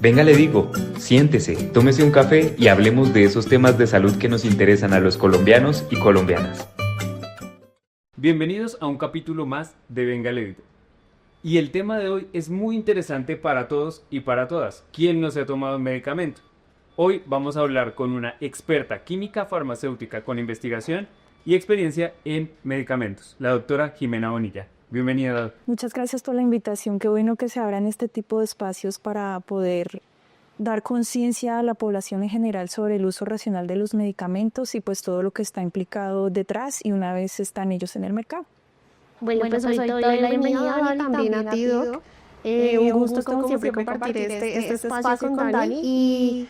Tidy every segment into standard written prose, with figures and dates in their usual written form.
Venga, le digo, siéntese, tómese un café y hablemos de esos temas de salud que nos interesan a los colombianos y colombianas. Bienvenidos a un capítulo más de Venga, le digo. Y el tema de hoy es muy interesante para todos y para todas. ¿Quién no se ha tomado un medicamento? Hoy vamos a hablar con una experta química farmacéutica con investigación y experiencia en medicamentos, la doctora Jimena Bonilla. Bienvenida, doctora. Muchas gracias por la invitación. Qué bueno que se abran este tipo de espacios para poder dar conciencia a la población en general sobre el uso racional de los medicamentos y pues todo lo que está implicado detrás y una vez están ellos en el mercado. Bueno, pues hoy te doy la bienvenida y también a ti, Doc. Un gusto como siempre compartir este espacio con Dani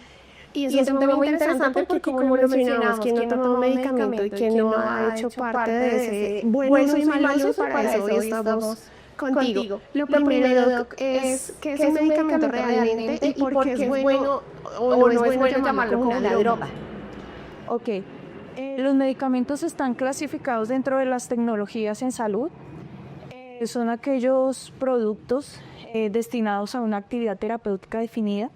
y es un tema muy interesante porque como lo mencionamos, quien no toma un medicamento y quien no ha hecho parte de ese bueno y mal uso, para eso hoy estamos contigo. Lo primero, Doc, es ¿qué es un medicamento realmente y por qué es bueno o no es bueno llamarlo como una droga? Ok. Los medicamentos están clasificados dentro de las tecnologías en salud. Son aquellos productos destinados a una actividad terapéutica definida.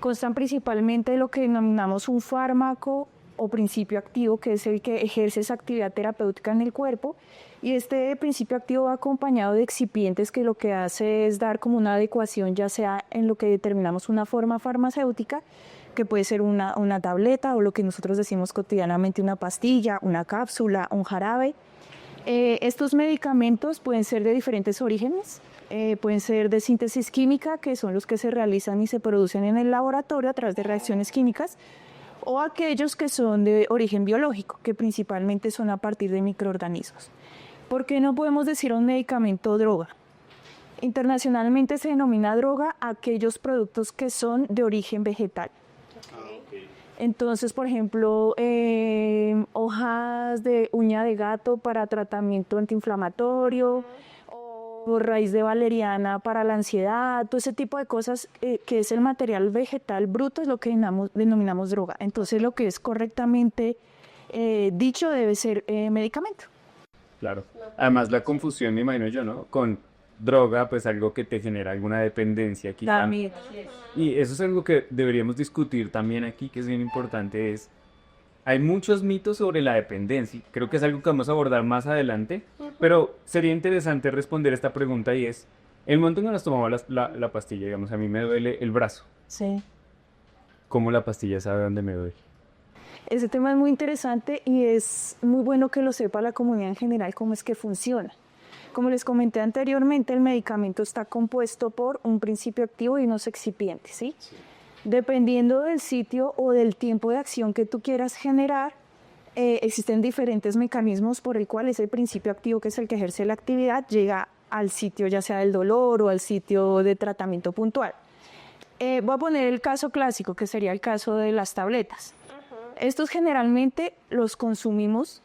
Constan principalmente de lo que denominamos un fármaco o principio activo, que es el que ejerce esa actividad terapéutica en el cuerpo. Y este principio activo va acompañado de excipientes que lo que hace es dar como una adecuación, ya sea en lo que determinamos una forma farmacéutica, que puede ser una tableta o lo que nosotros decimos cotidianamente una pastilla, una cápsula, un jarabe. Estos medicamentos pueden ser de diferentes orígenes, pueden ser de síntesis química, que son los que se realizan y se producen en el laboratorio a través de reacciones químicas, o aquellos que son de origen biológico, que principalmente son a partir de microorganismos. ¿Por qué no podemos decir un medicamento droga? Internacionalmente se denomina droga a aquellos productos que son de origen vegetal. Entonces, por ejemplo, hojas de uña de gato para tratamiento antiinflamatorio, o raíz de valeriana para la ansiedad, todo ese tipo de cosas que es el material vegetal bruto es lo que denominamos droga. Entonces, lo que es correctamente dicho debe ser medicamento. Claro. Además, la confusión, me imagino yo, ¿no? Con droga, pues algo que te genera alguna dependencia quizá. También. Y eso es algo que deberíamos discutir también aquí, que es bien importante, hay muchos mitos sobre la dependencia, creo que es algo que vamos a abordar más adelante, pero sería interesante responder esta pregunta y es, el momento en que nos tomamos la pastilla, digamos, a mí me duele el brazo. Sí. ¿Cómo la pastilla sabe dónde me duele? Ese tema es muy interesante y es muy bueno que lo sepa la comunidad en general cómo es que funciona. Como les comenté anteriormente, el medicamento está compuesto por un principio activo y unos excipientes, ¿sí? Sí. Dependiendo del sitio o del tiempo de acción que tú quieras generar, existen diferentes mecanismos por el cual ese principio activo, que es el que ejerce la actividad, llega al sitio ya sea del dolor o al sitio de tratamiento puntual. Voy a poner el caso clásico, que sería el caso de las tabletas. Estos generalmente los consumimos,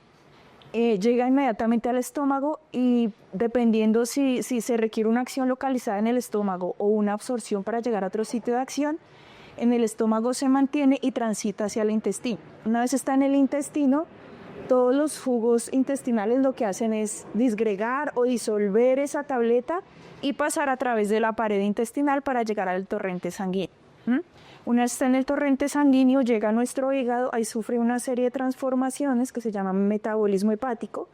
llega inmediatamente al estómago y dependiendo si se requiere una acción localizada en el estómago o una absorción para llegar a otro sitio de acción, en el estómago se mantiene y transita hacia el intestino. Una vez está en el intestino, todos los jugos intestinales lo que hacen es disgregar o disolver esa tableta y pasar a través de la pared intestinal para llegar al torrente sanguíneo. Una vez está en el torrente sanguíneo, llega a nuestro hígado, ahí sufre una serie de transformaciones que se llaman metabolismo hepático,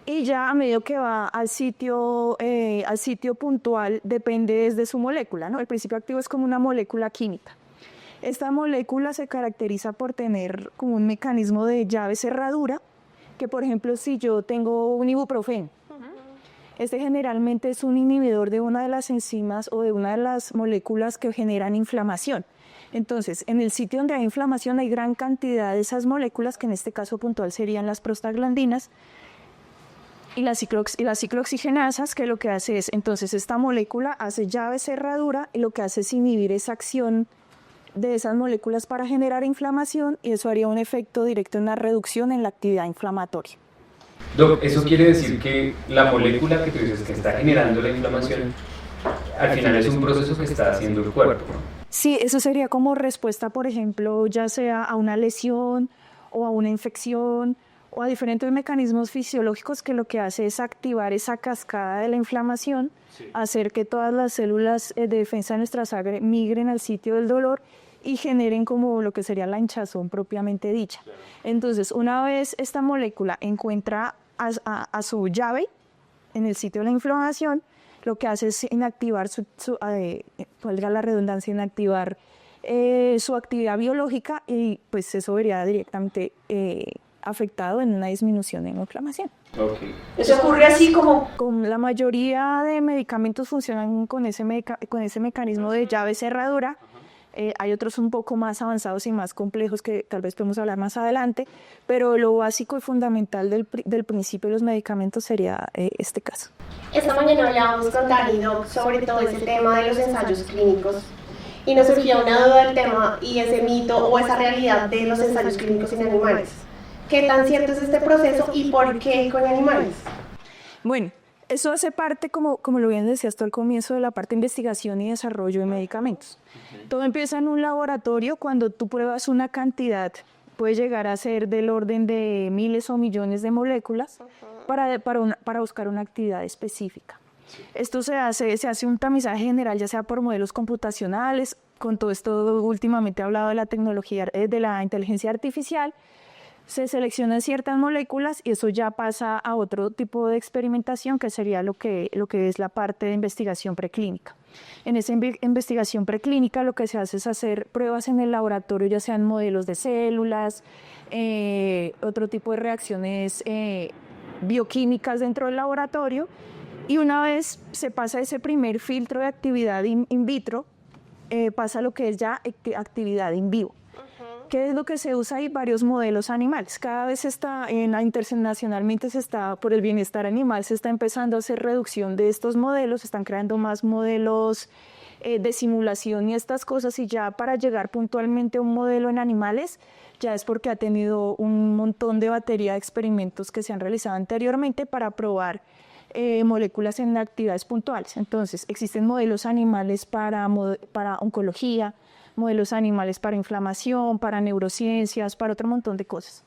y ya a medida que va al sitio puntual, depende desde su molécula, ¿no? El principio activo es como una molécula química. Esta molécula se caracteriza por tener como un mecanismo de llave cerradura, que por ejemplo si yo tengo un ibuprofeno, este generalmente es un inhibidor de una de las enzimas o de una de las moléculas que generan inflamación. Entonces, en el sitio donde hay inflamación hay gran cantidad de esas moléculas, que en este caso puntual serían las prostaglandinas y las ciclooxigenasas, que lo que hace es, entonces esta molécula hace llave cerradura y lo que hace es inhibir esa acción de esas moléculas para generar inflamación, y eso haría un efecto directo en la reducción en la actividad inflamatoria. Doc, eso quiere decir que la molécula que tú dices que está generando la inflamación, al final es un proceso que está haciendo el cuerpo, ¿no? Sí, eso sería como respuesta, por ejemplo, ya sea a una lesión o a una infección o a diferentes mecanismos fisiológicos que lo que hace es activar esa cascada de la inflamación, hacer que todas las células de defensa de nuestra sangre migren al sitio del dolor y generen como lo que sería la hinchazón propiamente dicha. Entonces, una vez esta molécula encuentra a su llave en el sitio de la inflamación, lo que hace es inactivar valga la redundancia, inactivar su actividad biológica y pues eso vería directamente afectado en una disminución en la inflamación. Okay. Eso ocurre así como... Con la mayoría de medicamentos funcionan con ese mecanismo de llave cerradura. Hay otros un poco más avanzados y más complejos que tal vez podemos hablar más adelante, pero lo básico y fundamental del principio de los medicamentos sería este caso. Esta mañana hablábamos con Dani, Doc, sobre todo ese tema de los ensayos clínicos y nos surgió una duda del tema y ese mito o esa realidad de los ensayos clínicos en animales. ¿Qué tan cierto es este proceso y por qué con animales? Bueno, eso hace parte, como lo bien decías tú al comienzo, de la parte de investigación y desarrollo de medicamentos. Todo empieza en un laboratorio cuando tú pruebas una cantidad, puede llegar a ser del orden de miles o millones de moléculas para buscar una actividad específica. Esto se hace un tamizaje general, ya sea por modelos computacionales, con todo esto últimamente he hablado de la tecnología, de la inteligencia artificial. Se seleccionan ciertas moléculas y eso ya pasa a otro tipo de experimentación que sería lo que es la parte de investigación preclínica. En esa investigación preclínica lo que se hace es hacer pruebas en el laboratorio, ya sean modelos de células, otro tipo de reacciones bioquímicas dentro del laboratorio, y una vez se pasa ese primer filtro de actividad in vitro, pasa lo que es ya actividad in vivo. ¿Qué es lo que se usa? Hay varios modelos animales. Cada vez internacionalmente por el bienestar animal, se está empezando a hacer reducción de estos modelos, se están creando más modelos de simulación y estas cosas, y ya para llegar puntualmente a un modelo en animales, ya es porque ha tenido un montón de batería de experimentos que se han realizado anteriormente para probar moléculas en actividades puntuales. Entonces, existen modelos animales para oncología, modelos animales para inflamación, para neurociencias, para otro montón de cosas.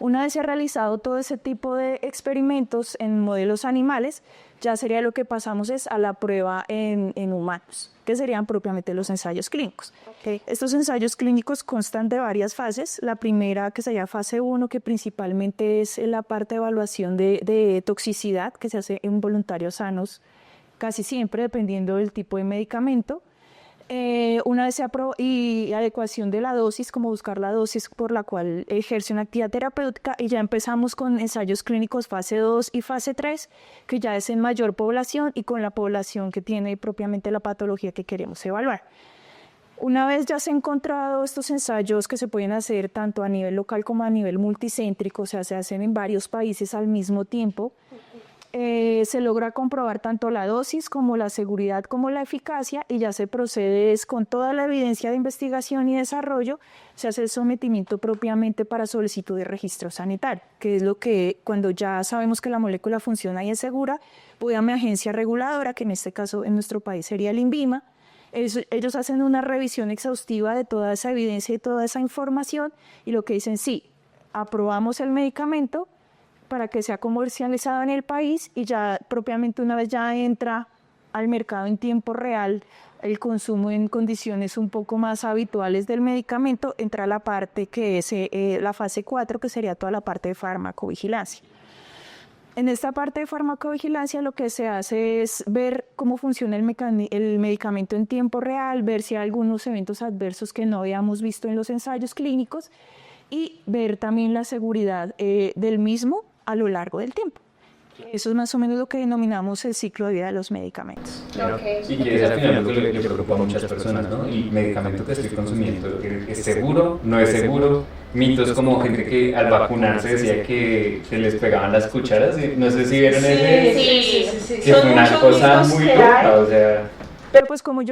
Una vez se ha realizado todo ese tipo de experimentos en modelos animales, ya sería lo que pasamos es a la prueba en humanos, que serían propiamente los ensayos clínicos. Okay. Estos ensayos clínicos constan de varias fases. La primera, que sería fase 1, que principalmente es la parte de evaluación de toxicidad, que se hace en voluntarios sanos, casi siempre dependiendo del tipo de medicamento. Una vez se aprobó, y adecuación de la dosis, como buscar la dosis por la cual ejerce una actividad terapéutica, y ya empezamos con ensayos clínicos fase 2 y fase 3, que ya es en mayor población y con la población que tiene propiamente la patología que queremos evaluar. Una vez ya se han encontrado estos ensayos que se pueden hacer tanto a nivel local como a nivel multicéntrico, o sea, se hacen en varios países al mismo tiempo, se logra comprobar tanto la dosis como la seguridad como la eficacia, y ya se procede con toda la evidencia de investigación y desarrollo, se hace el sometimiento propiamente para solicitud de registro sanitario, que es lo que cuando ya sabemos que la molécula funciona y es segura, voy a mi agencia reguladora, que en este caso en nuestro país sería el INVIMA. Ellos hacen una revisión exhaustiva de toda esa evidencia y toda esa información, y lo que dicen, sí, aprobamos el medicamento para que sea comercializado en el país, y ya propiamente una vez ya entra al mercado en tiempo real, el consumo en condiciones un poco más habituales del medicamento, entra la parte que es la fase 4, que sería toda la parte de farmacovigilancia. En esta parte de farmacovigilancia lo que se hace es ver cómo funciona el medicamento en tiempo real, ver si hay algunos eventos adversos que no habíamos visto en los ensayos clínicos, y ver también la seguridad del mismo a lo largo del tiempo. Eso es más o menos lo que denominamos el ciclo de vida de los medicamentos. Okay. Y que es al final lo que le preocupa a muchas personas, ¿no? El medicamento que estoy consumiendo, ¿es seguro? ¿No es seguro? Mitos como gente que al vacunarse decía que se les pegaban las cucharas. No sé si vieron ese. Que fue una cosa muy loca, o sea. Pero pues como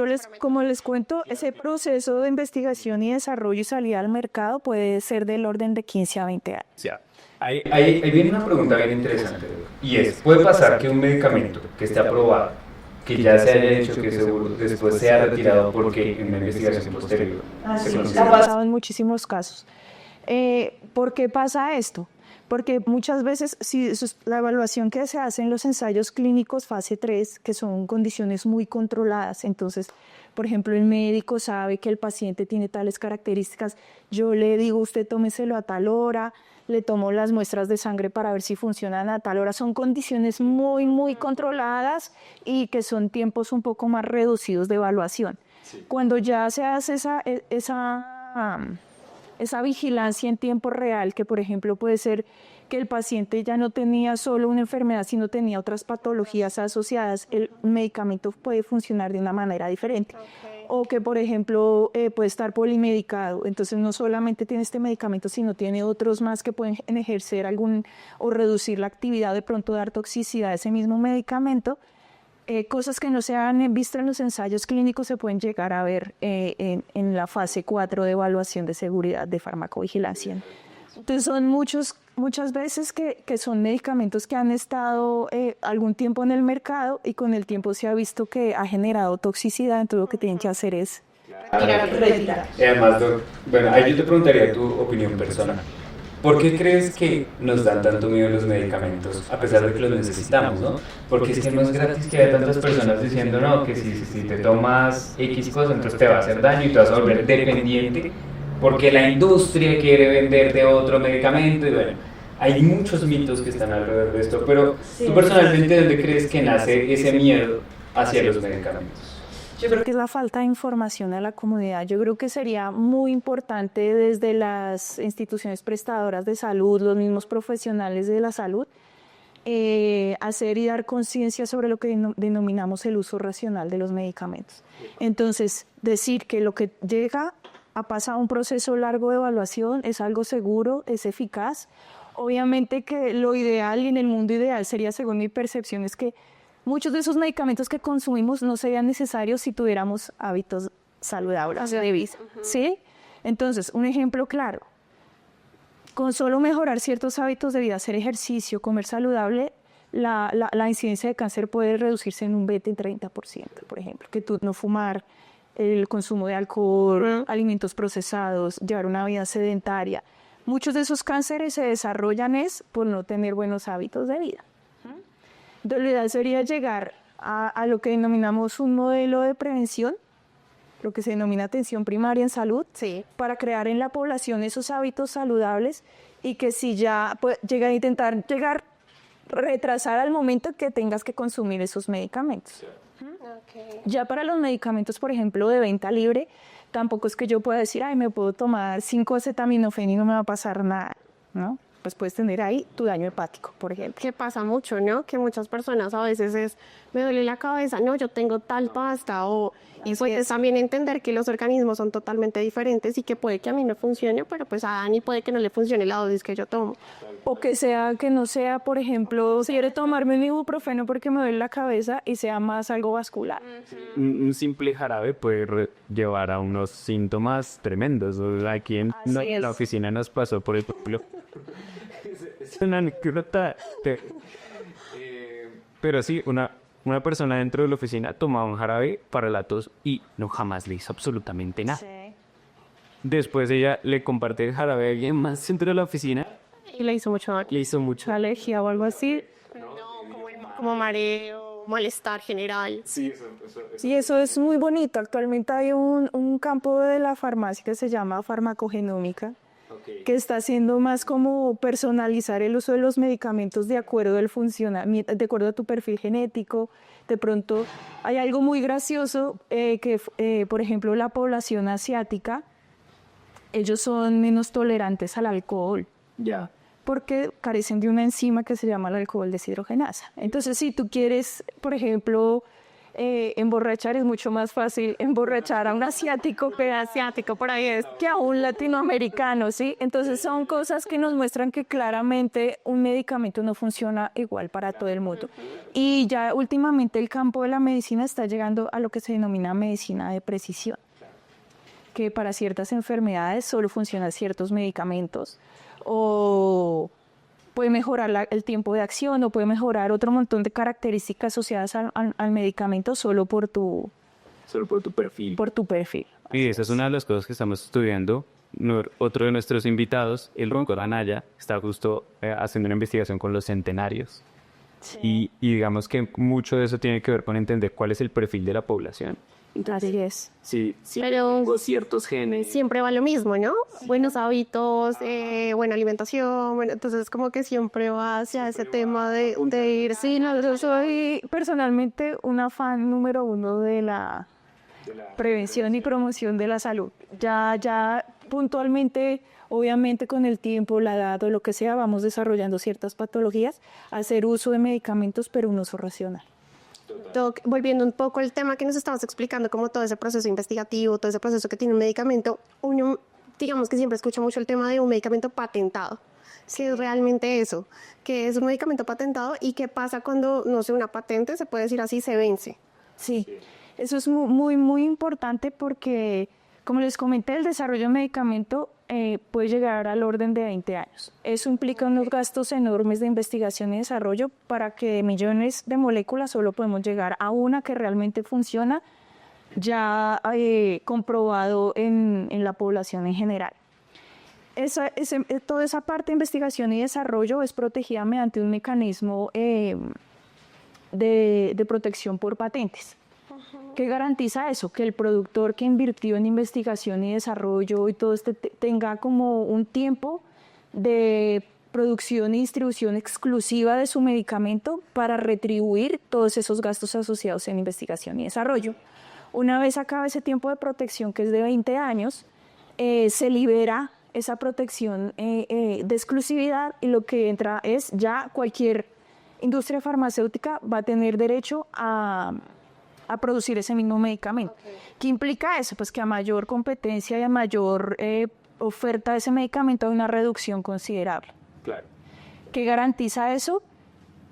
les cuento, ese proceso de investigación y desarrollo y salida al mercado puede ser del orden de 15 a 20 años. Ya. Ahí viene una pregunta bien interesante, y es, ¿puede pasar que un medicamento que esté aprobado, que ya se haya hecho que seguro, después sea retirado porque en una investigación posterior se considera? Ha pasado en muchísimos casos. ¿Por qué pasa esto? Porque muchas veces, la evaluación que se hace en los ensayos clínicos fase 3, que son condiciones muy controladas, entonces, por ejemplo, el médico sabe que el paciente tiene tales características, yo le digo, usted tómeselo a tal hora, le tomo las muestras de sangre para ver si funcionan a tal hora, son condiciones muy, muy controladas y que son tiempos un poco más reducidos de evaluación. Sí. Cuando ya se hace esa vigilancia en tiempo real, que por ejemplo puede ser que el paciente ya no tenía solo una enfermedad, sino tenía otras patologías asociadas, el medicamento puede funcionar de una manera diferente. Okay. O que por ejemplo puede estar polimedicado, entonces no solamente tiene este medicamento, sino tiene otros más que pueden ejercer o reducir la actividad, de pronto dar toxicidad a ese mismo medicamento. Cosas que no se han visto en los ensayos clínicos se pueden llegar a ver en la fase 4 de evaluación de seguridad de farmacovigilancia. Entonces son muchas veces que son medicamentos que han estado algún tiempo en el mercado y con el tiempo se ha visto que ha generado toxicidad, entonces lo que tienen que hacer es retirar. Y además, bueno, ahí yo te preguntaría tu opinión personal. ¿Por qué crees que nos dan tanto miedo los medicamentos a pesar de que los necesitamos, ¿no? Porque es que no es gratis que haya tantas personas diciendo, no, que si te tomas X cosa, entonces te va a hacer daño y te vas a volver dependiente porque la industria quiere venderte otro medicamento y bueno, hay muchos mitos que están alrededor de esto, pero tú personalmente, ¿dónde crees que nace ese miedo hacia los medicamentos? Yo creo que es la falta de información a la comunidad. Yo creo que sería muy importante desde las instituciones prestadoras de salud, los mismos profesionales de la salud, hacer y dar conciencia sobre lo que denominamos el uso racional de los medicamentos. Entonces, decir que lo que llega a pasar un proceso largo de evaluación es algo seguro, es eficaz. Obviamente que lo ideal y en el mundo ideal sería, según mi percepción, es que muchos de esos medicamentos que consumimos no serían necesarios si tuviéramos hábitos saludables de vida, ¿sí? Entonces, un ejemplo claro, con solo mejorar ciertos hábitos de vida, hacer ejercicio, comer saludable, la incidencia de cáncer puede reducirse en un 20-30%, por ejemplo, que tú no fumar, el consumo de alcohol, alimentos procesados, llevar una vida sedentaria. Muchos de esos cánceres se desarrollan por no tener buenos hábitos de vida. Entonces, lo ideal sería llegar a lo que denominamos un modelo de prevención, lo que se denomina atención primaria en salud, sí, para crear en la población esos hábitos saludables y que si ya llega a intentar retrasar al momento que tengas que consumir esos medicamentos. Okay. Ya para los medicamentos, por ejemplo, de venta libre, tampoco es que yo pueda decir, ay, me puedo tomar 5 acetaminofén y no me va a pasar nada, ¿no? Pues puedes tener ahí tu daño hepático, por ejemplo. Que pasa mucho, ¿no? Que muchas personas a veces me duele la cabeza, no, yo tengo tal pasta, y pues también entender que los organismos son totalmente diferentes y que puede que a mí no funcione, pero pues a Dani puede que no le funcione la dosis que yo tomo. O que no sea, por ejemplo, si quiere tomarme un ibuprofeno porque me duele la cabeza y sea más algo vascular. Un simple jarabe puede llevar a unos síntomas tremendos. Aquí en la oficina nos pasó, por ejemplo, es una anécdota, pero sí, una persona dentro de la oficina tomaba un jarabe para la tos y no jamás le hizo absolutamente nada. Sí. Después ella le comparte el jarabe a alguien más dentro de la oficina y le hizo mucho alergia o algo así. No, como mareo, malestar general. Sí, eso es muy bonito. Actualmente hay un campo de la farmacia que se llama farmacogenómica, que está haciendo más como personalizar el uso de los medicamentos de acuerdo de acuerdo a tu perfil genético. De pronto hay algo muy gracioso por ejemplo, la población asiática, ellos son menos tolerantes al alcohol. Ya. Porque carecen de una enzima que se llama la alcohol deshidrogenasa. Entonces, si tú quieres, por ejemplo, emborrachar, es mucho más fácil emborrachar a un asiático por ahí que a un latinoamericano, ¿sí? Entonces son cosas que nos muestran que claramente un medicamento no funciona igual para todo el mundo. Y ya últimamente el campo de la medicina está llegando a lo que se denomina medicina de precisión, que para ciertas enfermedades solo funcionan ciertos medicamentos, o puede mejorar el tiempo de acción, o puede mejorar otro montón de características asociadas al medicamento solo por tu perfil. Y esa es una de las cosas que estamos estudiando otro de nuestros invitados, el Ronco Anaya, está justo haciendo una investigación con los centenarios. Sí. Y digamos que mucho de eso tiene que ver con entender cuál es el perfil de la población. Así es. Sí, pero tengo ciertos genes. siempre va lo mismo, ¿no? Buenos hábitos, buena alimentación, bueno, entonces como que siempre va hacia ese tema de ir. Sí, no, yo soy personalmente una fan número uno de la prevención y promoción de la salud. Ya puntualmente, obviamente con el tiempo, la edad o lo que sea, vamos desarrollando ciertas patologías, hacer uso de medicamentos, pero un uso racional. Doc, volviendo un poco al tema que nos estabas explicando, como todo ese proceso investigativo, todo ese proceso que tiene un medicamento, uno, digamos que siempre escucha mucho el tema de un medicamento patentado. ¿Qué es realmente eso? ¿Qué es un medicamento patentado y qué pasa cuando, no sé, una patente, se puede decir así, se vence? Sí, eso es muy importante porque, como les comenté, el desarrollo de medicamento puede llegar al orden de 20 años. Eso implica unos gastos enormes de investigación y desarrollo para que de millones de moléculas solo podemos llegar a una que realmente funciona, ya comprobado en la población en general. Toda esa parte de investigación y desarrollo es protegida mediante un mecanismo de protección por patentes. ¿Qué garantiza eso? Que el productor que invirtió en investigación y desarrollo y todo tenga como un tiempo de producción y distribución exclusiva de su medicamento para retribuir todos esos gastos asociados en investigación y desarrollo. Una vez acabe ese tiempo de protección, que es de 20 años, se libera esa protección de exclusividad y lo que entra es ya cualquier industria farmacéutica va a tener derecho a producir ese mismo medicamento. Okay. ¿Qué implica eso? Pues que a mayor competencia y a mayor oferta de ese medicamento hay una reducción considerable. Claro. ¿Qué garantiza eso?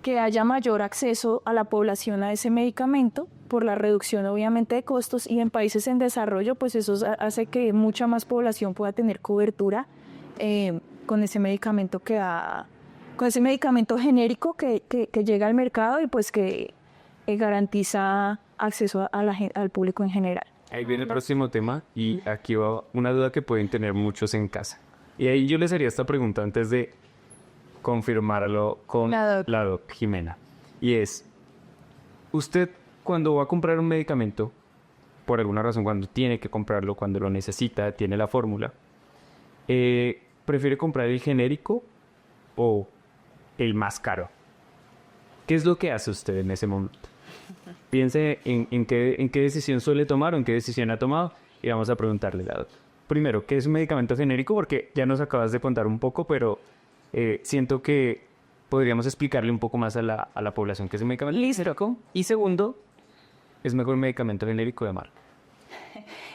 Que haya mayor acceso a la población a ese medicamento por la reducción obviamente de costos, y en países en desarrollo pues eso hace que mucha más población pueda tener cobertura con ese medicamento con ese medicamento genérico que llega al mercado y pues que garantiza acceso al público en general. Ahí viene el próximo tema y aquí va una duda que pueden tener muchos en casa. Y ahí yo les haría esta pregunta antes de confirmarlo con la doc Jimena. Y es, usted cuando va a comprar un medicamento, por alguna razón, cuando tiene que comprarlo, cuando lo necesita, tiene la fórmula, ¿prefiere comprar el genérico o el más caro? ¿Qué es lo que hace usted en ese momento? Piense en qué decisión suele tomar o en qué decisión ha tomado y vamos a preguntarle la doctora. Primero, ¿qué es un medicamento genérico? Porque ya nos acabas de contar un poco, pero siento que podríamos explicarle un poco más a la población qué es un medicamento genérico. Y segundo, ¿es mejor un medicamento genérico de marca?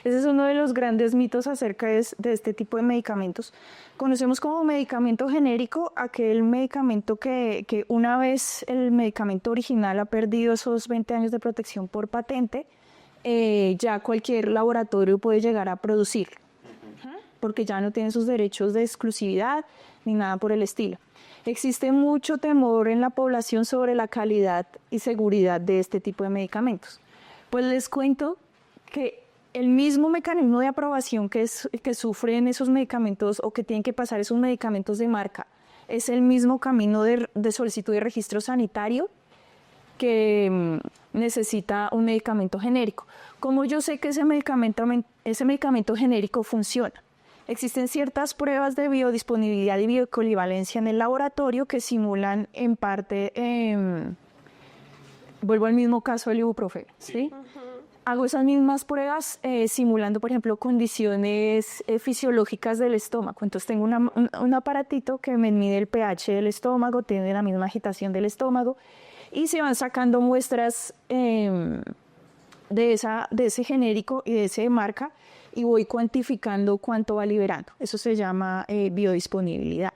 Ese es uno de los grandes mitos acerca de este tipo de medicamentos. Conocemos como medicamento genérico aquel medicamento que una vez el medicamento original ha perdido esos 20 años de protección por patente, ya cualquier laboratorio puede llegar a producirlo, porque ya no tiene sus derechos de exclusividad ni nada por el estilo. Existe mucho temor en la población sobre la calidad y seguridad de este tipo de medicamentos. Pues les cuento que el mismo mecanismo de aprobación que sufren esos medicamentos o que tienen que pasar esos medicamentos de marca es el mismo camino de solicitud de registro sanitario que necesita un medicamento genérico. ¿Cómo yo sé que ese medicamento genérico funciona? Existen ciertas pruebas de biodisponibilidad y bioequivalencia en el laboratorio que simulan en parte, vuelvo al mismo caso del ibuprofeno, ¿sí? Hago esas mismas pruebas simulando, por ejemplo, condiciones fisiológicas del estómago. Entonces tengo un aparatito que me mide el pH del estómago, tiene la misma agitación del estómago y se van sacando muestras de ese genérico y de ese de marca y voy cuantificando cuánto va liberando. Eso se llama biodisponibilidad.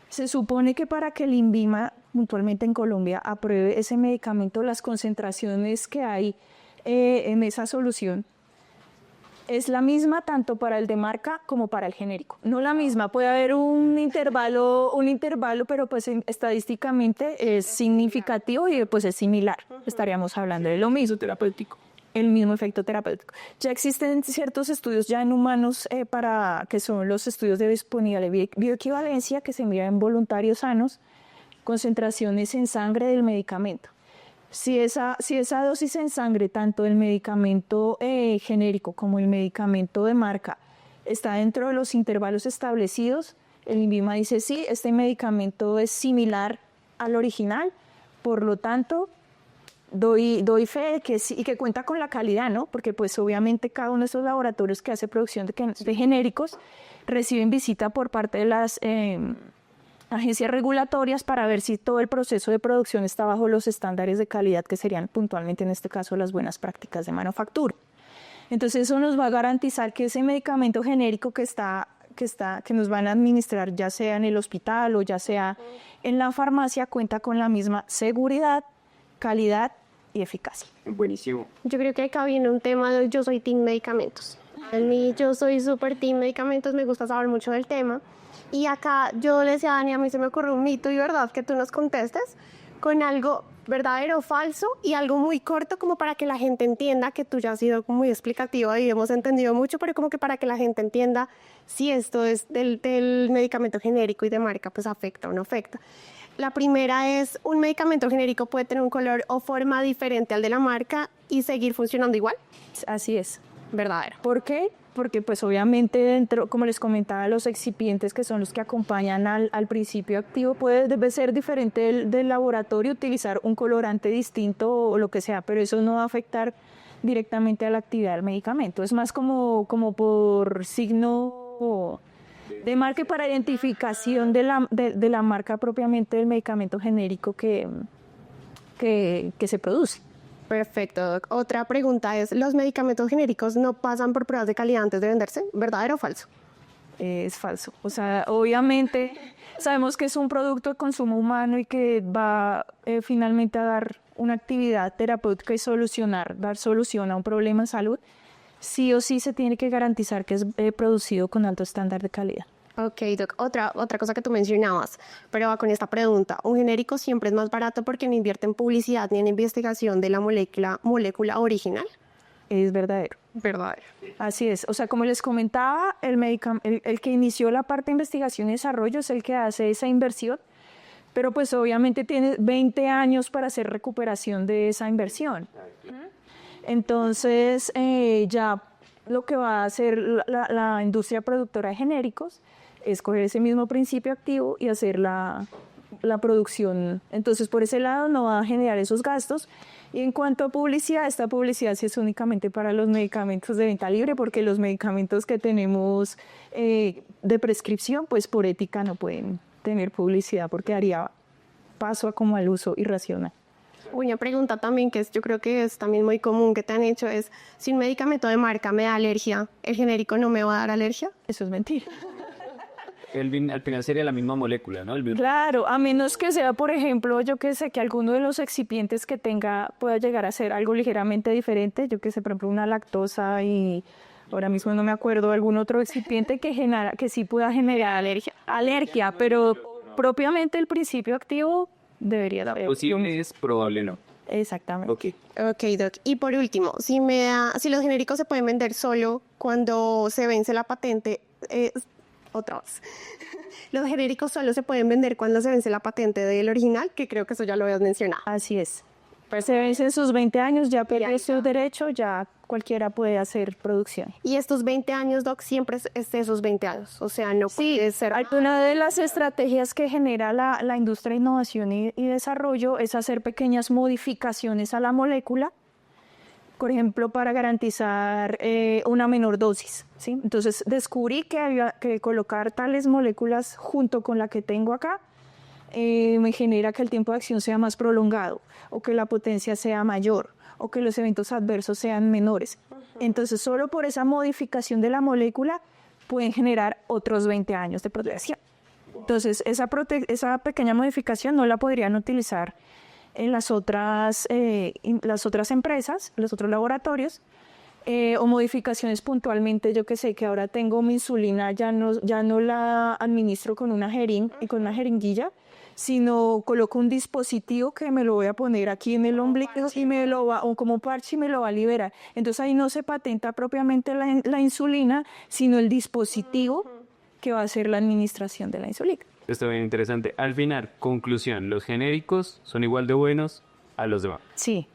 Se supone que para que el INVIMA, puntualmente en Colombia, apruebe ese medicamento, las concentraciones que hay en esa solución es la misma tanto para el de marca como para el genérico. No la misma, puede haber un intervalo, pero pues estadísticamente es significativo y pues es similar. Estaríamos hablando de lo mismo terapéutico. el mismo efecto terapéutico. Ya existen ciertos estudios ya en humanos que son los estudios de disponibilidad de bioequivalencia que se miran en voluntarios sanos, concentraciones en sangre del medicamento. Si esa dosis en sangre, tanto el medicamento genérico como el medicamento de marca, está dentro de los intervalos establecidos, el INVIMA dice sí, este medicamento es similar al original, por lo tanto, doy fe de que sí, y que cuenta con la calidad, ¿no? Porque pues obviamente cada uno de esos laboratorios que hace producción de genéricos reciben visita por parte de las agencias regulatorias para ver si todo el proceso de producción está bajo los estándares de calidad que serían puntualmente en este caso las buenas prácticas de manufactura. Entonces eso nos va a garantizar que ese medicamento genérico que nos van a administrar ya sea en el hospital o ya sea en la farmacia cuenta con la misma seguridad, calidad y eficacia. Buenísimo. Yo creo que acá viene un tema de yo soy team medicamentos. Yo soy súper team medicamentos, me gusta saber mucho del tema. Y acá yo le decía a Dani, a mí se me ocurrió un mito y verdad que tú nos contestes con algo verdadero o falso y algo muy corto como para que la gente entienda, que tú ya has sido muy explicativa y hemos entendido mucho, pero como que para que la gente entienda si esto es del medicamento genérico y de marca, pues afecta o no afecta. La primera es, un medicamento genérico puede tener un color o forma diferente al de la marca y seguir funcionando igual. Así es. Verdadero. ¿Por qué? Porque pues obviamente dentro, como les comentaba, los excipientes que son los que acompañan al principio activo debe ser diferente del laboratorio, utilizar un colorante distinto o lo que sea, pero eso no va a afectar directamente a la actividad del medicamento. Es más como por signo de marca y para identificación de la marca propiamente del medicamento genérico que se produce. Perfecto, Doc. Otra pregunta es, ¿los medicamentos genéricos no pasan por pruebas de calidad antes de venderse? ¿Verdadero o falso? Es falso. O sea, obviamente sabemos que es un producto de consumo humano y que va finalmente a dar una actividad terapéutica y dar solución a un problema en salud. Sí o sí se tiene que garantizar que es producido con alto estándar de calidad. Ok, Doc. Otra cosa que tú mencionabas, pero va con esta pregunta. Un genérico siempre es más barato porque no invierte en publicidad ni en investigación de la molécula original. Es verdadero. Verdadero. Así es. O sea, como les comentaba, el que inició la parte de investigación y desarrollo es el que hace esa inversión, pero pues obviamente tiene 20 años para hacer recuperación de esa inversión. Entonces, ya lo que va a hacer la industria productora de genéricos es coger ese mismo principio activo y hacer la producción. Entonces, por ese lado no va a generar esos gastos. Y en cuanto a publicidad, esta publicidad sí es únicamente para los medicamentos de venta libre, porque los medicamentos que tenemos de prescripción, pues por ética no pueden tener publicidad, porque daría paso a como al uso irracional. Una pregunta también que yo creo que es también muy común que te han hecho es, si un medicamento de marca me da alergia, ¿el genérico no me va a dar alergia? Eso es mentira. Al final sería la misma molécula, ¿no? Claro, a menos que sea, por ejemplo, yo que sé, que alguno de los excipientes que tenga pueda llegar a ser algo ligeramente diferente, yo que sé, por ejemplo, una lactosa y ahora mismo no me acuerdo de algún otro excipiente que sí pueda generar alergia, pero propiamente el principio activo debería dar. Posible es, probable no. Exactamente. Ok, Doc. Y por último, si los genéricos se pueden vender solo cuando se vence la patente, otra vez. Los genéricos solo se pueden vender cuando se vence la patente del original, que creo que eso ya lo habías mencionado. Así es. Pues se vencen sus 20 años, ya pierde su derecho, ya cualquiera puede hacer producción. Y estos 20 años, Doc, siempre es de esos 20 años, o sea, no puede ser. Una de las estrategias que genera la industria de innovación y desarrollo es hacer pequeñas modificaciones a la molécula, por ejemplo, para garantizar una menor dosis, ¿sí? Entonces, descubrí que había que colocar tales moléculas junto con la que tengo acá, me genera que el tiempo de acción sea más prolongado, o que la potencia sea mayor, o que los eventos adversos sean menores. Entonces, solo por esa modificación de la molécula pueden generar otros 20 años de protección. Entonces, esa pequeña modificación no la podrían utilizar en las otras empresas, los otros laboratorios, o modificaciones puntualmente, yo que sé, que ahora tengo mi insulina, ya no la administro con una jeringuilla, sino coloco un dispositivo que me lo voy a poner aquí en el ombligo y me lo va, o como parche y me lo va a liberar. Entonces ahí no se patenta propiamente la insulina, sino el dispositivo que va a hacer la administración de la insulina. Está bien interesante. Al final, conclusión, los genéricos son igual de buenos a los demás. Sí.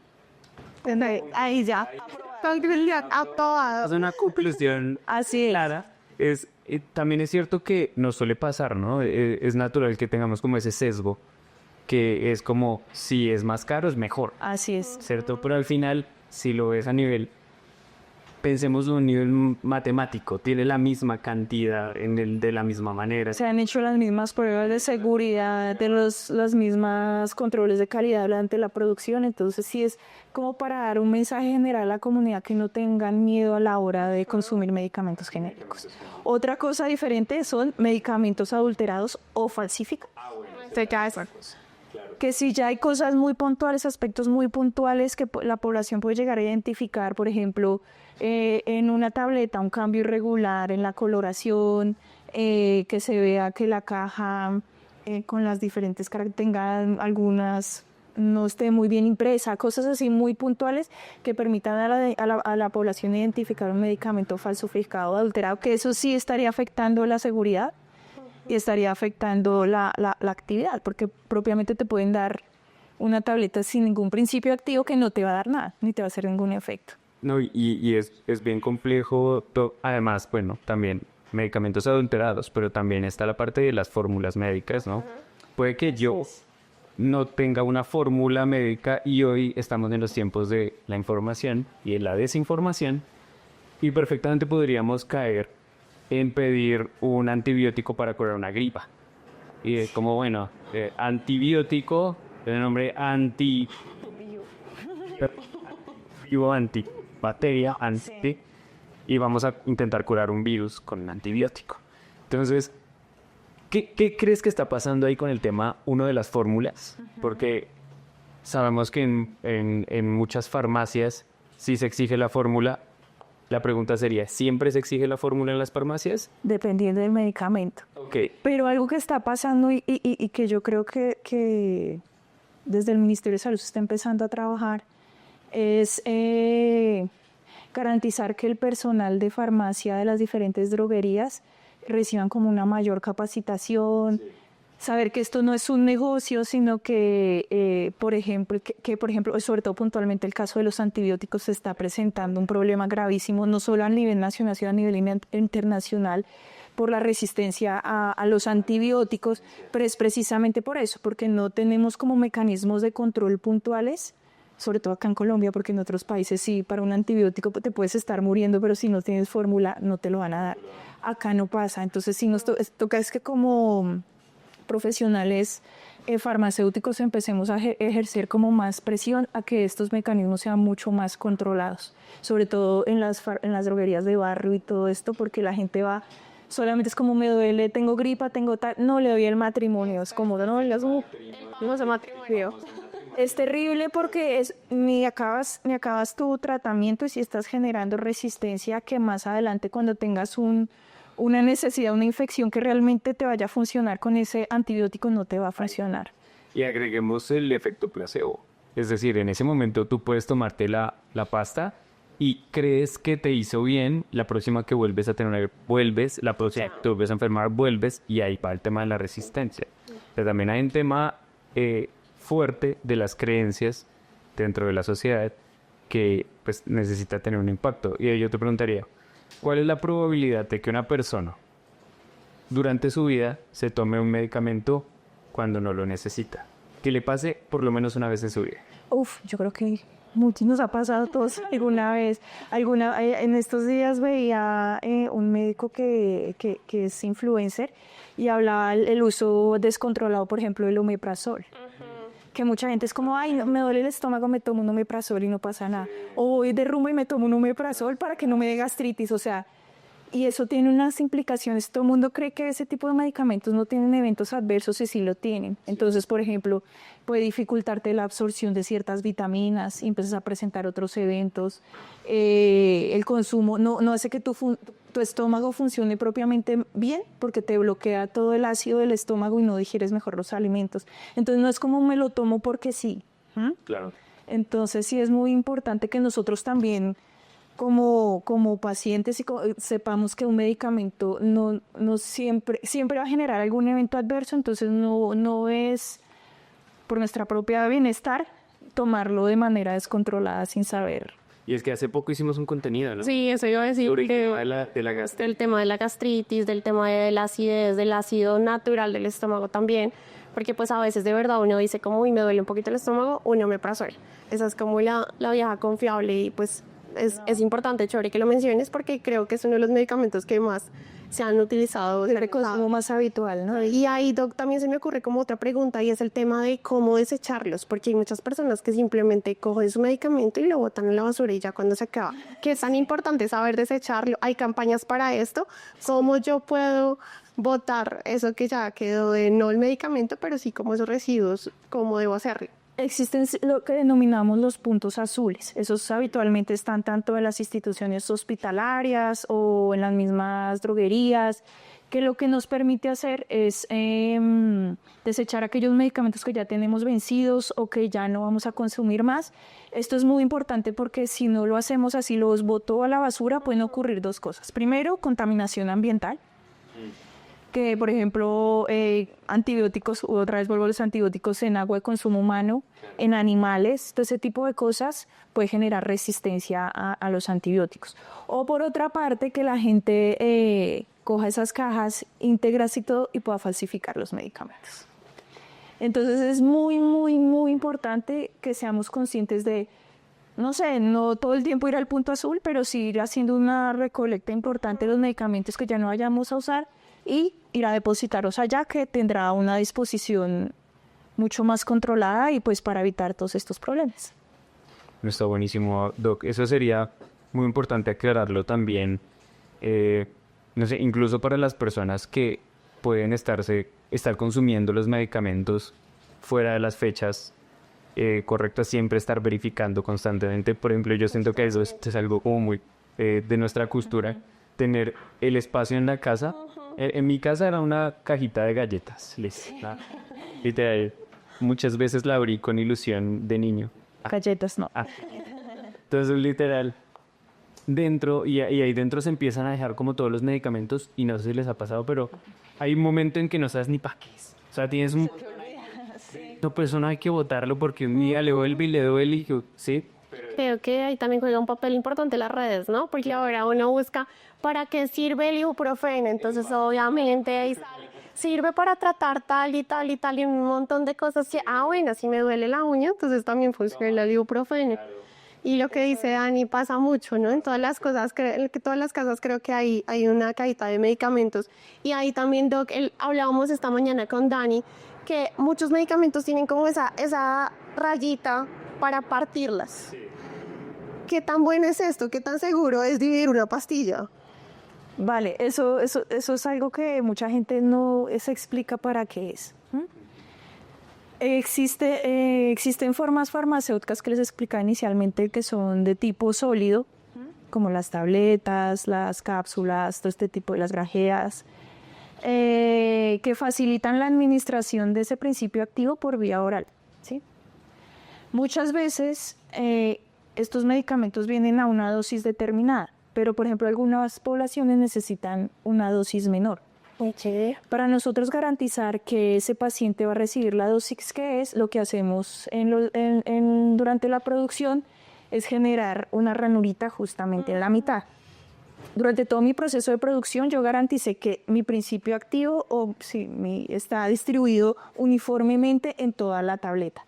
Ahí ya. Conclusión a todas. Es una conclusión Así es. clara. También es cierto que nos suele pasar, ¿no? Es natural que tengamos como ese sesgo, que es como, si es más caro, es mejor, Así es. ¿cierto? Pero al final, si lo ves a nivel, pensemos en un nivel matemático, tiene la misma cantidad de la misma manera. Se han hecho las mismas pruebas de seguridad, de los mismos controles de calidad durante la producción, entonces sí es como para dar un mensaje general a la comunidad que no tengan miedo a la hora de consumir medicamentos genéricos. Otra cosa diferente son medicamentos adulterados o falsificados. Que si ya hay cosas muy puntuales, aspectos muy puntuales que la población puede llegar a identificar, por ejemplo, en una tableta un cambio irregular en la coloración, que se vea que la caja con las diferentes características tenga algunas, no esté muy bien impresa, cosas así muy puntuales que permitan a la población identificar un medicamento falsificado o adulterado, que eso sí estaría afectando la seguridad y estaría afectando la actividad, porque propiamente te pueden dar una tableta sin ningún principio activo que no te va a dar nada, ni te va a hacer ningún efecto. No, y es bien complejo. Además, bueno, también medicamentos adulterados, pero también está la parte de las fórmulas médicas, ¿no? Puede que yo no tenga una fórmula médica y hoy estamos en los tiempos de la información y de la desinformación y perfectamente podríamos caer en pedir un antibiótico para curar una gripa. Y es como, bueno, antibiótico, el nombre antibacteria, y vamos a intentar curar un virus con un antibiótico. Entonces, ¿qué crees que está pasando ahí con el tema, uno de las fórmulas? Porque sabemos que en muchas farmacias sí se exige la fórmula. La pregunta sería, ¿siempre se exige la fórmula en las farmacias? Dependiendo del medicamento. Okay. Pero algo que está pasando y que yo creo que desde el Ministerio de Salud se está empezando a trabajar es garantizar que el personal de farmacia de las diferentes droguerías reciban como una mayor capacitación, saber que esto no es un negocio, sino que, por ejemplo, sobre todo puntualmente el caso de los antibióticos se está presentando un problema gravísimo, no solo a nivel nacional, sino a nivel internacional, por la resistencia a los antibióticos, pero es precisamente por eso, porque no tenemos como mecanismos de control puntuales, sobre todo acá en Colombia, porque en otros países sí, para un antibiótico te puedes estar muriendo, pero si no tienes fórmula no te lo van a dar. Acá no pasa, entonces sí nos toca es que como profesionales farmacéuticos empecemos a ejercer como más presión a que estos mecanismos sean mucho más controlados, sobre todo en las droguerías de barrio y todo esto, porque la gente va, solamente es como me duele, tengo gripa, tengo tal, no le doy el matrimonio, es como no se matrimonio. Es terrible porque ni acabas tu tratamiento y si estás generando resistencia que más adelante cuando tengas una necesidad, una infección que realmente te vaya a funcionar con ese antibiótico no te va a funcionar. Y agreguemos el efecto placebo. Es decir, en ese momento tú puedes tomarte la pasta y crees que te hizo bien, la próxima que vuelves a tener, vuelves, la próxima que te vuelves a enfermar, vuelves y ahí va el tema de la resistencia. Pero también hay un tema fuerte de las creencias dentro de la sociedad que pues necesita tener un impacto. Y yo te preguntaría, ¿cuál es la probabilidad de que una persona durante su vida se tome un medicamento cuando no lo necesita? Que le pase por lo menos una vez en su vida. Yo creo que muchos nos ha pasado a todos alguna vez. En estos días veía un médico que es influencer y hablaba el uso descontrolado, por ejemplo, del omeprazol. Que mucha gente es como, ay, no, me duele el estómago, me tomo un omeprazol y no pasa nada. O voy de rumbo y me tomo un omeprazol para que no me dé gastritis. O sea, Y eso tiene unas implicaciones. Todo el mundo cree que ese tipo de medicamentos no tienen eventos adversos y sí lo tienen. Entonces, por ejemplo, puede dificultarte la absorción de ciertas vitaminas y empiezas a presentar otros eventos. El consumo no hace que tu estómago funcione propiamente bien porque te bloquea todo el ácido del estómago y no digieres mejor los alimentos. Entonces, no es como me lo tomo porque sí. Claro. Entonces, sí es muy importante que nosotros también como pacientes sepamos que un medicamento no siempre va a generar algún evento adverso, entonces no es por nuestra propia bienestar tomarlo de manera descontrolada sin saber. Y es que hace poco hicimos un contenido, ¿no? Sí, eso iba a decir. Sobre el tema de la Del tema de la gastritis, del tema de la acidez, del ácido natural del estómago también. Porque pues a veces de verdad uno dice como, uy, me duele un poquito el estómago, un omeprazol. Esa es como la vieja confiable y pues es importante, chévere que lo menciones porque creo que es uno de los medicamentos que más se han utilizado. Como más habitual, ¿no? Y ahí, Doc, también se me ocurre como otra pregunta y es el tema de cómo desecharlos, porque hay muchas personas que simplemente cogen su medicamento y lo botan en la basura y ya cuando se acaba. Que es tan importante saber desecharlo. Hay campañas para esto. ¿Cómo yo puedo botar eso que ya quedó de no el medicamento, pero sí como esos residuos? ¿Cómo debo hacerlo? Existen lo que denominamos los puntos azules. Esos habitualmente están tanto en las instituciones hospitalarias o en las mismas droguerías, que lo que nos permite hacer es desechar aquellos medicamentos que ya tenemos vencidos o que ya no vamos a consumir más. Esto es muy importante porque si no lo hacemos así, los boto a la basura, pueden ocurrir dos cosas. Primero, contaminación ambiental. Que, por ejemplo, antibióticos, otra vez vuelvo a los antibióticos en agua de consumo humano, en animales, todo ese tipo de cosas puede generar resistencia a los antibióticos. O por otra parte, que la gente coja esas cajas íntegras y todo y pueda falsificar los medicamentos. Entonces es muy, muy, muy importante que seamos conscientes de, no sé, no todo el tiempo ir al punto azul, pero sí ir haciendo una recolecta importante de los medicamentos que ya no vayamos a usar y ir a depositarlos allá, que tendrá una disposición mucho más controlada y pues para evitar todos estos problemas. No, está buenísimo, Doc. Eso sería muy importante aclararlo también. No sé, incluso para las personas que pueden estar consumiendo los medicamentos fuera de las fechas correctas, siempre estar verificando constantemente. Por ejemplo, yo siento que eso es algo como muy de nuestra cultura, tener el espacio en la casa. En mi casa era una cajita de galletas. Literal, muchas veces la abrí con ilusión de niño. Galletas no. Entonces, literal, dentro, y ahí dentro se empiezan a dejar como todos los medicamentos, y no sé si les ha pasado, pero hay un momento en que no sabes ni para qué es. O sea, tienes un... No, pues eso no hay que botarlo porque un día le vuelve y le duele y yo, sí. Creo que ahí también juega un papel importante las redes, ¿no? Porque ahora uno busca para qué sirve el ibuprofeno, entonces obviamente ahí sirve para tratar tal y tal y tal y un montón de cosas que, bueno, si me duele la uña, entonces también funciona el ibuprofeno. Y lo que dice Dani pasa mucho, ¿no? En todas las cosas, todas las casas creo que hay una cajita de medicamentos. Y ahí también, Doc, hablábamos esta mañana con Dani, que muchos medicamentos tienen como esa rayita para partirlas. Sí. ¿Qué tan bueno es esto? ¿Qué tan seguro es dividir una pastilla? Vale, eso es algo que mucha gente no se explica para qué es. Existen formas farmacéuticas que les explicaba inicialmente que son de tipo sólido, como las tabletas, las cápsulas, todo este tipo de las grajeas, que facilitan la administración de ese principio activo por vía oral, ¿sí? Muchas veces estos medicamentos vienen a una dosis determinada, pero por ejemplo algunas poblaciones necesitan una dosis menor. Para nosotros garantizar que ese paciente va a recibir la dosis que es, lo que hacemos durante la producción es generar una ranurita justamente en la mitad. Durante todo mi proceso de producción yo garanticé que mi principio activo está distribuido uniformemente en toda la tableta.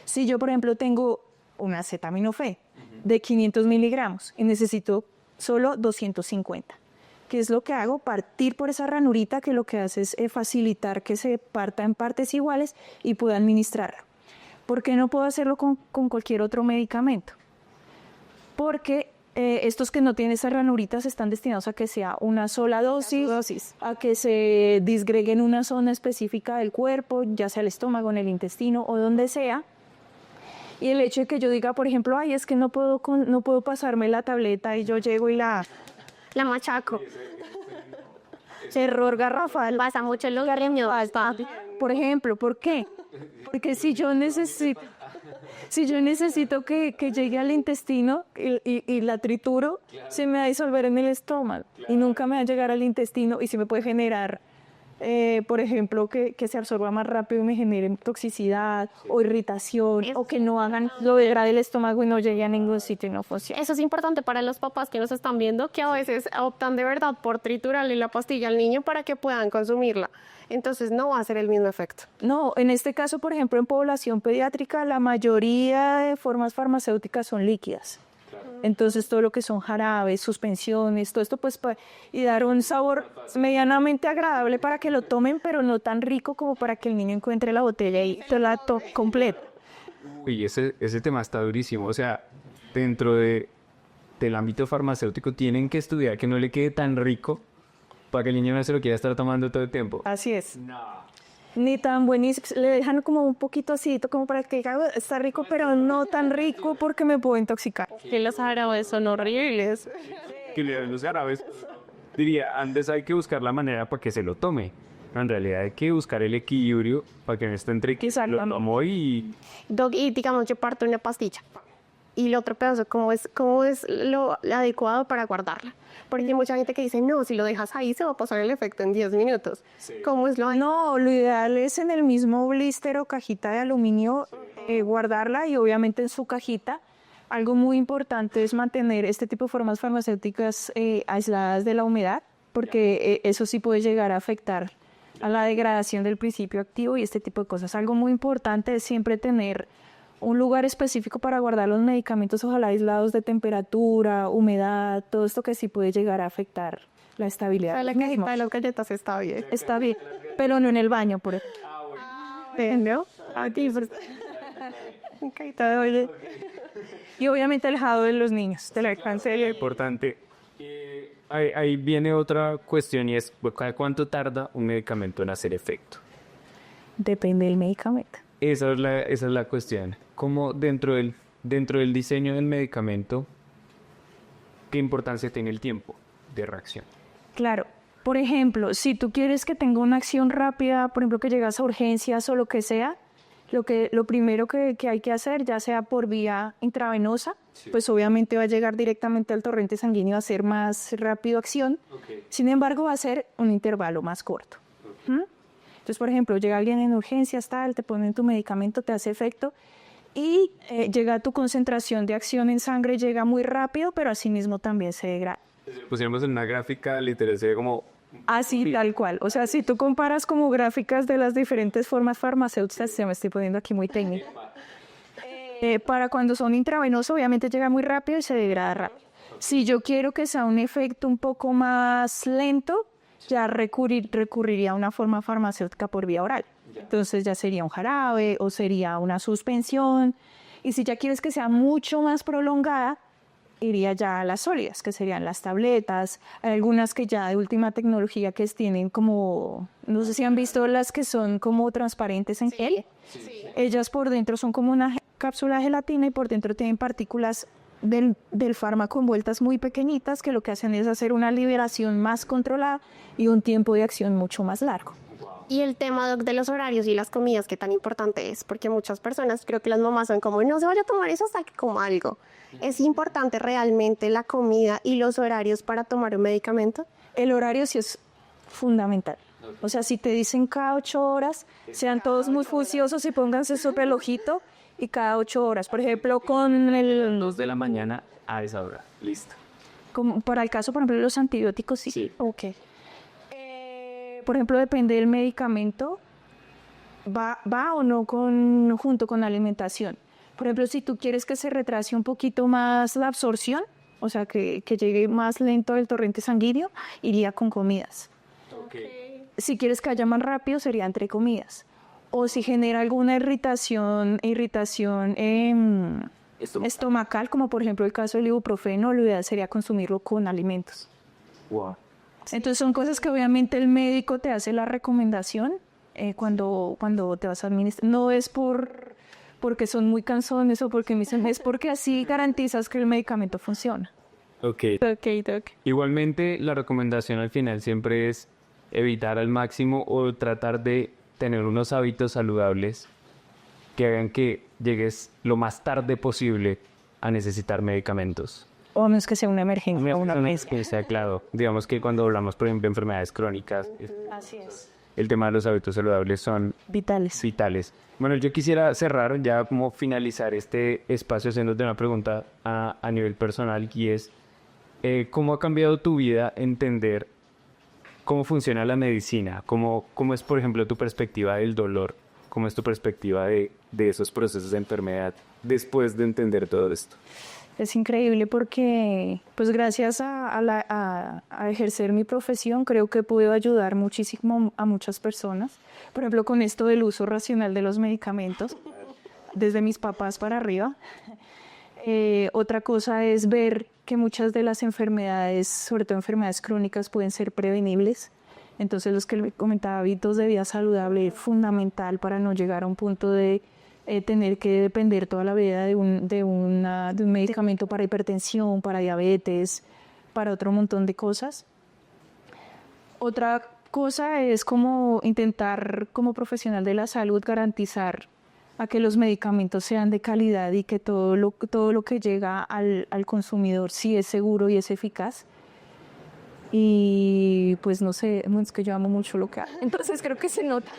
Si yo, por ejemplo, tengo una acetaminofén de 500 miligramos y necesito solo 250. ¿Qué es lo que hago? Partir por esa ranurita que lo que hace es facilitar que se parta en partes iguales y pueda administrarla. ¿Por qué no puedo hacerlo con cualquier otro medicamento? Porque Estos que no tienen esas ranuritas están destinados a que sea una sola dosis, a que se disgregue en una zona específica del cuerpo, ya sea el estómago, en el intestino o donde sea. Y el hecho de que yo diga, por ejemplo, ay, es que no puedo pasarme la tableta y yo llego y la machaco. Error garrafal. Pasa mucho en los gremios. Por ejemplo, ¿por qué? Porque si yo necesito que llegue al intestino y la trituro, se me va a disolver en el estómago y nunca me va a llegar al intestino y se me puede generar, por ejemplo, que se absorba más rápido y me genere toxicidad o irritación o que no hagan, lo degrade el estómago y no llegue a ningún sitio y no funcione. Eso es importante para los papás que nos están viendo, que a veces optan de verdad por triturarle la pastilla al niño para que puedan consumirla. Entonces no va a ser el mismo efecto. No, en este caso, por ejemplo, en población pediátrica, la mayoría de formas farmacéuticas son líquidas. Entonces todo lo que son jarabes, suspensiones, todo esto pues y dar un sabor medianamente agradable para que lo tomen, pero no tan rico como para que el niño encuentre la botella y te la tome completa. Uy, ese tema está durísimo. O sea, dentro del ámbito farmacéutico tienen que estudiar que no le quede tan rico para que el niño no se lo quiera estar tomando todo el tiempo. Así es. Ni tan buenísimo, le dejan como un poquito acidito como para que diga, está rico, pero no tan rico porque me puedo intoxicar. Que los árabes son horribles. Que los árabes, diría, antes hay que buscar la manera para que se lo tome. En realidad hay que buscar el equilibrio para que no esté entre que lo tomó y digamos, yo parto una pastilla y el otro pedazo, ¿cómo es lo adecuado para guardarla? Porque hay mucha gente que dice, no, si lo dejas ahí se va a pasar el efecto en 10 minutos. Sí. ¿Cómo es lo No, lo ideal es en el mismo blister o cajita de aluminio guardarla y obviamente en su cajita. Algo muy importante es mantener este tipo de formas farmacéuticas aisladas de la humedad, porque eso sí puede llegar a afectar a la degradación del principio activo y este tipo de cosas. Algo muy importante es siempre tener un lugar específico para guardar los medicamentos, ojalá aislados de temperatura, humedad, todo esto que sí puede llegar a afectar la estabilidad. La cajita de las galletas está bien. Está bien, pero no en el baño, por ejemplo. ¿Entendió? Aquí, cajita de oye. Y obviamente alejado de los niños, del alcance. Importante. Ahí viene otra cuestión y es, ¿cuánto tarda un medicamento en hacer efecto? Depende del medicamento. Esa es la cuestión. ¿Cómo dentro del diseño del medicamento, qué importancia tiene el tiempo de reacción? Claro. Por ejemplo, si tú quieres que tenga una acción rápida, por ejemplo, que llegas a urgencias o lo que sea, lo primero que hay que hacer, ya sea por vía intravenosa, sí, pues obviamente va a llegar directamente al torrente sanguíneo a hacer más rápido acción. Okay. Sin embargo, va a ser un intervalo más corto. Okay. Entonces, por ejemplo, llega alguien en urgencias, te ponen tu medicamento, te hace efecto y llega tu concentración de acción en sangre, llega muy rápido, pero asimismo también se degrada. Pusiéramos en una gráfica, literal, sería como... Así, tal cual. O sea, si tú comparas como gráficas de las diferentes formas farmacéuticas, se me estoy poniendo aquí muy técnico. Para cuando son intravenosos, obviamente llega muy rápido y se degrada rápido. Si yo quiero que sea un efecto un poco más lento, ya recurriría a una forma farmacéutica por vía oral. Entonces ya sería un jarabe o sería una suspensión. Y si ya quieres que sea mucho más prolongada, iría ya a las sólidas, que serían las tabletas. Hay algunas que ya de última tecnología que tienen como, no sé si han visto las que son como transparentes en gel. Sí. Ellas por dentro son como una cápsula de gelatina y por dentro tienen partículas del fármaco envueltas muy pequeñitas que lo que hacen es hacer una liberación más controlada y un tiempo de acción mucho más largo. Y el tema, Doc, de los horarios y las comidas, ¿qué tan importante es? Porque muchas personas, creo que las mamás son como, no se vaya a tomar eso hasta que coma algo. ¿Es importante realmente la comida y los horarios para tomar un medicamento? El horario sí es fundamental. O sea, si te dicen cada 8 horas, sean todos muy juiciosos y pónganse su relojito y cada 8 horas. Por ejemplo, con el... 2 de la mañana a esa hora. Listo. Como para el caso, por ejemplo, de los antibióticos, sí. Sí. Ok. Por ejemplo, depende del medicamento, va o no junto con la alimentación. Por ejemplo, si tú quieres que se retrase un poquito más la absorción, o sea, que llegue más lento el torrente sanguíneo, iría con comidas. Okay. Si quieres que haya más rápido, sería entre comidas. O si genera alguna irritación estomacal, como por ejemplo el caso del ibuprofeno, lo ideal sería consumirlo con alimentos. Wow. Entonces son cosas que obviamente el médico te hace la recomendación cuando te vas a administrar. No es porque son muy cansones o porque me dicen, es porque así garantizas que el medicamento funciona. Ok. Doc. Igualmente, la recomendación al final siempre es evitar al máximo o tratar de tener unos hábitos saludables que hagan que llegues lo más tarde posible a necesitar medicamentos. O a menos que sea una emergencia. Que sea claro. Digamos que cuando hablamos, por ejemplo, de enfermedades crónicas, Así es. el tema de los hábitos saludables son Vitales. Bueno, yo quisiera cerrar ya como finalizar este espacio haciéndote una pregunta a nivel personal y es ¿cómo ha cambiado tu vida entender cómo funciona la medicina? ¿Cómo es, por ejemplo, tu perspectiva del dolor? ¿Cómo es tu perspectiva de esos procesos de enfermedad después de entender todo esto? Es increíble porque, pues gracias a ejercer mi profesión, creo que he podido ayudar muchísimo a muchas personas. Por ejemplo, con esto del uso racional de los medicamentos, desde mis papás para arriba. Otra cosa es ver que muchas de las enfermedades, sobre todo enfermedades crónicas, pueden ser prevenibles. Entonces, los que comentaba, hábitos de vida saludable es fundamental para no llegar a un punto de tener que depender toda la vida de un medicamento para hipertensión, para diabetes, para otro montón de cosas. Otra cosa es como intentar, como profesional de la salud, garantizar a que los medicamentos sean de calidad y que todo lo que llega al consumidor sí es seguro y es eficaz. Y pues no sé, es que yo amo mucho lo que hago. Entonces creo que se nota.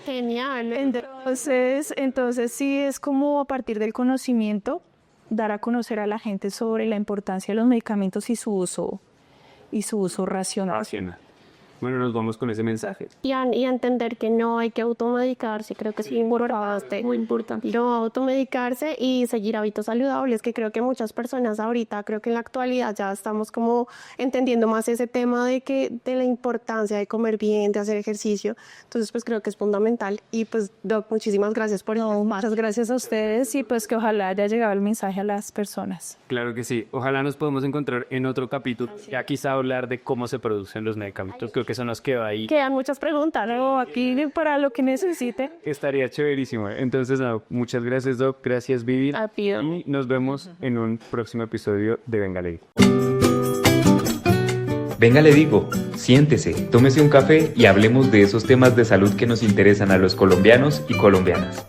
Genial. Entonces sí es como a partir del conocimiento dar a conocer a la gente sobre la importancia de los medicamentos y su uso racional. Bueno, nos vamos con ese mensaje. Y entender que no hay que automedicarse, creo que sí importante. Muy importante. No automedicarse y seguir hábitos saludables, que creo que muchas personas ahorita, creo que en la actualidad ya estamos como entendiendo más ese tema de la importancia de comer bien, de hacer ejercicio. Entonces, pues creo que es fundamental. Y pues, Doc, muchísimas gracias por eso. Muchas gracias a ustedes y pues que ojalá haya llegado el mensaje a las personas. Claro que sí. Ojalá nos podamos encontrar en otro capítulo. Ya quizá hablar de cómo se producen los medicamentos. Creo que eso nos quedó ahí. Quedan muchas preguntas, ¿no? Aquí para lo que necesite. Estaría chéverísimo. Entonces, muchas gracias, Doc. Gracias, Vivi. Y nos vemos en un próximo episodio de Venga Le Digo. Venga le digo, siéntese, tómese un café y hablemos de esos temas de salud que nos interesan a los colombianos y colombianas.